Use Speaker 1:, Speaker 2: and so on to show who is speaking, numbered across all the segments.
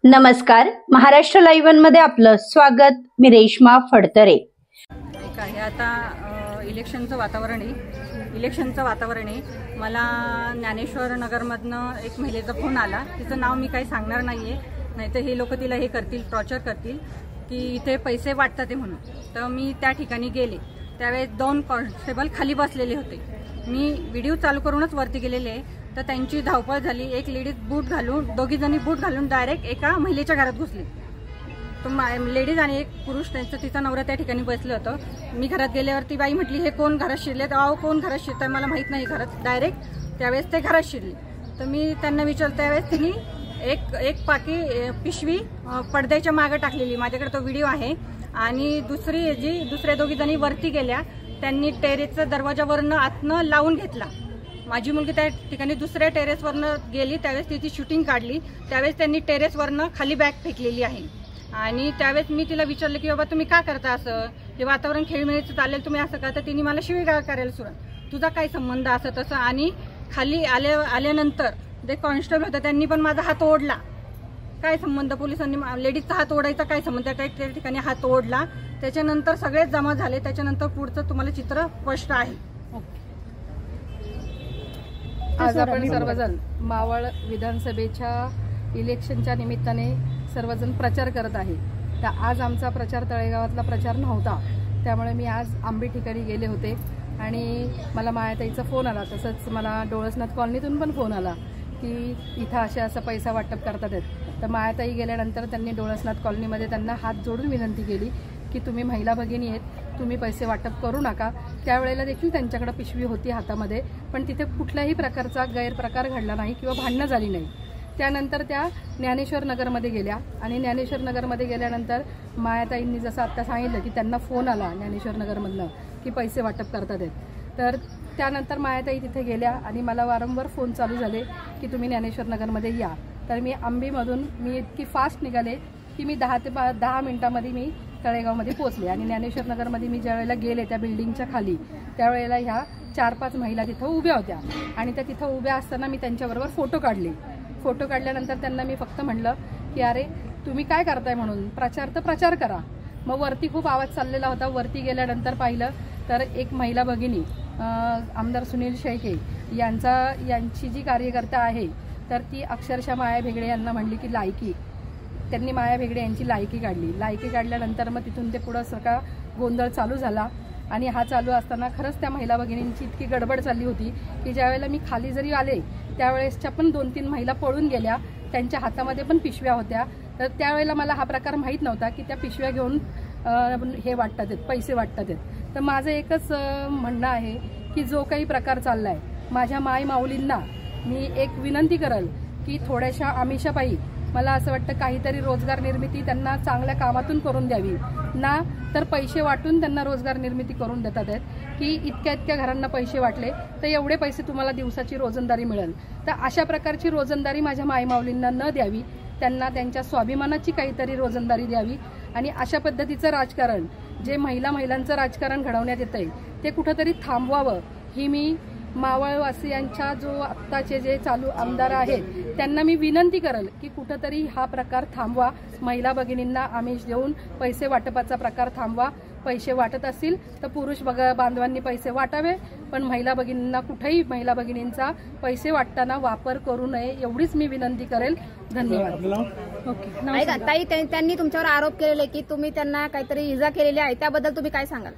Speaker 1: नमस्कार, महाराष्ट्र लाईव्ह मध्ये आपलं स्वागत. मी रेश्मा फडतरे.
Speaker 2: हे आता इलेक्शनचं वातावरण आहे. मला ज्ञानेश्वर नगरमधनं एक महिलेचा फोन आला. तिचं नाव मी काही सांगणार नाहीये, नाहीतर हे लोक तिला हे करतील, टॉर्चर करतील की इथे पैसे वाटतात म्हणून. तर मी त्या ठिकाणी गेले. त्यावेळेस 2 कॉन्स्टेबल खाली बसलेले होते. मी व्हिडिओ चालू करूनच वरती गेलेले. तर त्यांची धावपळ झाली. एक लेडीज दोघी जणी बूट घालून डायरेक्ट एका महिलेच्या घरात घुसली. तर लेडीज आणि एक पुरुष तिचा नवरा त्या ठिकाणी बसलं होतं. मी घरात गेल्यावर ती बाई म्हटली, हे कोण घरात शिरले? तर कोण घरात शिरतंय मला माहित नाही. घरात डायरेक्ट त्यावेळेस ते घरात शिरले. तर मी त्यांना विचारलं. त्यावेळेस तिने एक पिशवी पडद्याच्या मागे टाकलेली. माझ्याकडे तो व्हिडिओ आहे. आणि दुसऱ्या दोघी जणी वरती गेल्या. त्यांनी टेरेसचा दरवाजावरनं आतनं लावून घेतला. माझी मुलगी त्या ठिकाणी दुसऱ्या टेरेसवरनं गेली. त्यावेळेस तिची शूटिंग काढली. त्यावेळेस त्यांनी टेरेसवरनं खाली बॅग फेकलेली आहे. आणि त्यावेळेस मी तिला विचारलं की बाबा तुम्ही का करता असं? हे वातावरण खेळमेळीचं चालेल, तुम्ही असं करता? तिने मला शिवीगाळ करायला सुरुवात. तुझा काय संबंध असं तसं? आणि खाली आल्यानंतर जे कॉन्स्टेबल होतं त्यांनी पण माझा हात ओढला. काय संबंध? पोलिसांनी लेडीजचा हात ओढायचा काय संबंध? त्या ठिकाणी हात ओढला. त्याच्यानंतर सगळेच जमा झाले. त्याच्यानंतर पुढचं तुम्हाला चित्र स्पष्ट आहे.
Speaker 3: आज आपण सर्वजण मावळ विधानसभेच्या इलेक्शनच्या निमित्ताने सर्वजण प्रचार करत आहे. तर आज आमचा प्रचार तळेगावातला प्रचार नव्हता, त्यामुळे मी आज आंबे ठिकाणी गेले होते. आणि मला मायाताईचा फोन आला. तसंच मला डोळसनाथ कॉलनीतून पण फोन आला की इथं असं पैसा वाटप करतात आहेत. तर मायाताई गेल्यानंतर त्यांनी डोळसनाथ कॉलनीमध्ये त्यांना हात जोडून विनंती केली की तुम्ही महिला भगिनी आहेत, तुम्ही पैसे वाटप करू नका. त्यावेळेला देखील त्यांच्याकडे पिशवी होती हातामध्ये, पण तिथे कुठल्याही प्रकारचा गैरप्रकार घडला नाही किंवा भांडणं झाली नाही. त्यानंतर त्या ज्ञानेश्वर नगरमध्ये गेल्या. आणि ज्ञानेश्वर नगरमध्ये गेल्यानंतर मायाताईंनी जसं आत्ता सांगितलं की त्यांना फोन आला ज्ञानेश्वर नगरमधनं की पैसे वाटप करतात आहेत. तर त्यानंतर मायाताई तिथे गेल्या आणि मला वारंवार फोन चालू झाले की तुम्ही ज्ञानेश्वर नगरमध्ये या. तर मी आंबीमधून इतकी फास्ट निघाले की मी 10 ते 10 मिनिटांमध्ये मी तळेगावमध्ये पोहोचले. आणि ज्ञानेश्वर नगरमध्ये मी ज्यावेळेला गेले त्या बिल्डिंगच्या खाली, त्यावेळेला ह्या 4-5 महिला तिथं उभ्या होत्या. आणि त्या तिथं उभ्या असताना मी त्यांच्याबरोबर फोटो काढले. फोटो काढल्यानंतर त्यांना मी फक्त म्हणलं की अरे तुम्ही काय करताय म्हणून, प्रचार करा. मग वरती खूप आवाज चाललेला होता. वरती गेल्यानंतर पाहिलं तर एक महिला भगिनी आमदार सुनील शेळके यांची जी कार्यकर्ता आहे, तर ती अक्षरशः माया भेगडे यांना म्हणली की त्यांनी माया भेगडे यांची लायकी काढल्यानंतर मग तिथून ते पुढं सगळा गोंधळ चालू झाला. आणि हा चालू असताना खरंच त्या महिला भगिनींची इतकी गडबड चालली होती की ज्यावेळेला मी खाली जरी आले त्यावेळेसच्या पण 2-3 महिला पळून गेल्या. त्यांच्या हातामध्ये पण पिशव्या होत्या. तर त्यावेळेला मला हा प्रकार माहीत नव्हता की त्या पिशव्या घेऊन हे वाटतात आहेत, पैसे वाटतात आहेत. तर माझं एकच म्हणणं आहे की जो काही प्रकार चालला आहे, माझ्या माय माऊलींना मी एक विनंती करेल की थोड्याशा आमिषापायी मला असं वाटतं काहीतरी रोजगार निर्मिती त्यांना चांगल्या कामातून करून द्यावी, ना तर पैसे वाटून त्यांना रोजगार निर्मिती करून देतात आहेत की इतक्या घरांना पैसे वाटले तर एवढे पैसे तुम्हाला दिवसाची रोजंदारी मिळेल. तर अशा प्रकारची रोजंदारी माझ्या मायमाऊलींना न द्यावी, त्यांना त्यांच्या स्वाभिमानाची काहीतरी रोजंदारी द्यावी. आणि अशा पद्धतीचं राजकारण जे महिलांचं राजकारण घडवण्यात येतंय ते कुठंतरी थांबवावं ही मी मावळवासियांच्या जो आत्ताचे जे चालू आमदार आहेत त्यांना मी विनंती करेल की कुठंतरी हा प्रकार थांबवा. महिला भगिनींना आमिष देऊन पैसे वाटपाचा प्रकार थांबवा. पैसे वाटत असतील तर पुरुष बांधवांनी पैसे वाटावे, पण महिला भगिनींचा पैसे वाटताना वापर करू नये एवढीच मी विनंती करेल. धन्यवाद.
Speaker 4: ओके. ताई, त्यांनी तुमच्यावर आरोप केलेले की तुम्ही त्यांना काहीतरी इजा केलेली आहे, त्याबद्दल तुम्ही काय सांगाल?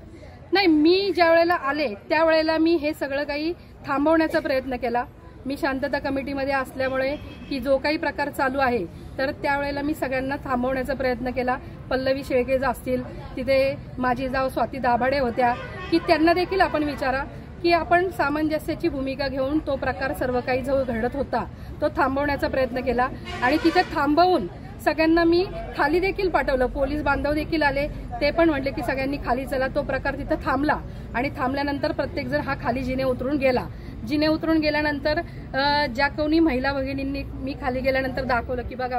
Speaker 3: नाही, मी ज्या वेळेला आले त्यावेळेला मी हे सगळं काही थांबवण्याचा प्रयत्न केला. मी शांतता कमिटीमध्ये असल्यामुळे की जो काही प्रकार चालू आहे तर त्यावेळेला मी सगळ्यांना थांबवण्याचा प्रयत्न केला. पल्लवी शेळके असतील, तिथे माझी जाव स्वाती दाभाडे होत्या, की त्यांना देखील आपण विचारा की आपण सामंजस्याची भूमिका घेऊन तो प्रकार सर्व काही जो घडत होता तो थांबवण्याचा प्रयत्न केला. आणि तिथे थांबवून सगळ्यांना मी खाली देखील पाठवलं. पोलीस बांधव देखील आले, ते पण म्हणले की सगळ्यांनी खाली चला. तो प्रकार तिथं थांबला. आणि थांबल्यानंतर प्रत्येकजण हा खाली जिने उतरून गेला. जिने उतरून गेल्यानंतर ज्या कोणी महिला भगिनींनी मी खाली गेल्यानंतर दाखवलं की बघा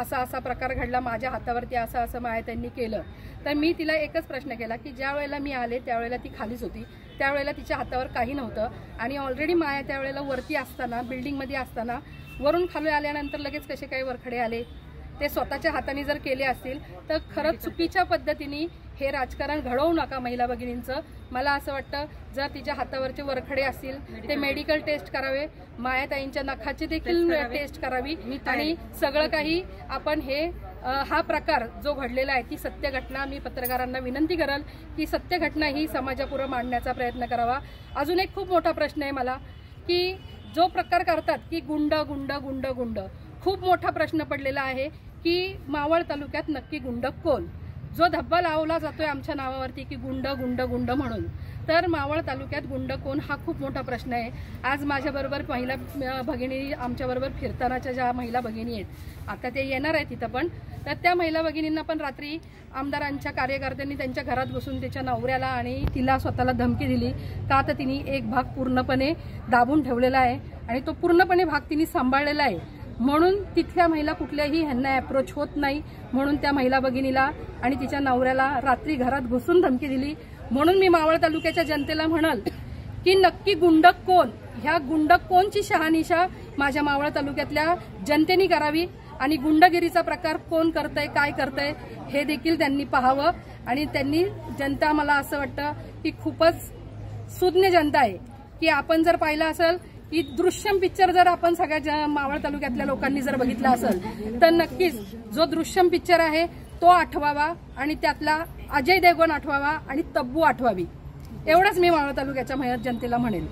Speaker 3: असा प्रकार घडला, माझ्या हातावरती असं माया त्यांनी केलं. तर मी तिला एकच प्रश्न केला की ज्या वेळेला मी आले त्यावेळेला ती खालीच होती, त्यावेळेला तिच्या हातावर काही नव्हतं. आणि ऑलरेडी माया त्यावेळेला वरती असताना, बिल्डिंगमध्ये असताना, वरून खाली आल्यानंतर लगेच कसे काही वरखडे आले ते स्वतःच्या हाताने जर केले असतील तर खरंच चुकीच्या पद्धतीने हे राजकारण घडवू नका महिला भगिनींचं. मला असं वाटतं जर तिच्या हातावरचे वरखडे असतील ते मेडिकल टेस्ट करावे, मायाताईंच्या नखाची देखील टेस्ट करावी आणि सगळं काही आपण हे हा प्रकार जो घडलेला आहे ती सत्य घटना, मी पत्रकारांना विनंती कराल की सत्य घटना ही समाजापुढे मांडण्याचा प्रयत्न करावा. अजून एक खूप मोठा प्रश्न आहे मला की जो प्रकार करतात की गुंड गुंड गुंड गुंड, खूप मोठा प्रश्न पडलेला आहे की मावळ तालुक्यात नक्की गुंड कोण. जो धब्बा लावला जातोय आमच्या नावावरती की गुंड गुंड गुंड म्हणून, तर मावळ तालुक्यात गुंड कोण हा खूप मोठा प्रश्न आहे. आज माझ्याबरोबर महिला भगिनी आमच्याबरोबर फिरतानाच्या ज्या महिला भगिनी आहेत आता ते येणार आहेत तिथं पण, तर त्या महिला भगिनींना पण रात्री आमदारांच्या कार्यकर्त्यांनी त्यांच्या घरात बसून त्याच्या नवऱ्याला आणि तिला स्वतःला धमकी दिली का तर तिने एक भाग पूर्णपणे दाबून ठेवलेला आहे आणि तो पूर्णपणे भाग तिने सांभाळलेला आहे. म्हणून तिथल्या महिला कुठल्याही ह्यांना अप्रोच होत नाही म्हणून त्या महिला भगिनीला आणि तिच्या नवऱ्याला रात्री घरात घुसून धमकी दिली. म्हणून मी मावळ तालुक्याच्या जनतेला म्हणाल की नक्की गुंड कोण, ह्या गुंड कोणची शहानिशा माझ्या मावळ तालुक्यातल्या जनतेने करावी आणि गुंडगिरीचा प्रकार कोण करतंय काय करतंय हे देखील त्यांनी पाहावं. आणि त्यांनी जनता, मला असं वाटतं की खूपच सुज्ञ जनता आहे की आपण जर पाहिलं असेल की दृश्यम पिक्चर जर आपण सगळ्या मावळ तालुक्यातल्या लोकांनी जर बघितला असेल तर नक्कीच जो दृश्यम पिक्चर आहे तो आठवावा आणि त्यातला अजय देवगण आठवावा आणि तब्बू आठवावी. एवढंच मी मावळ तालुक्याच्या जनतेला म्हणेन.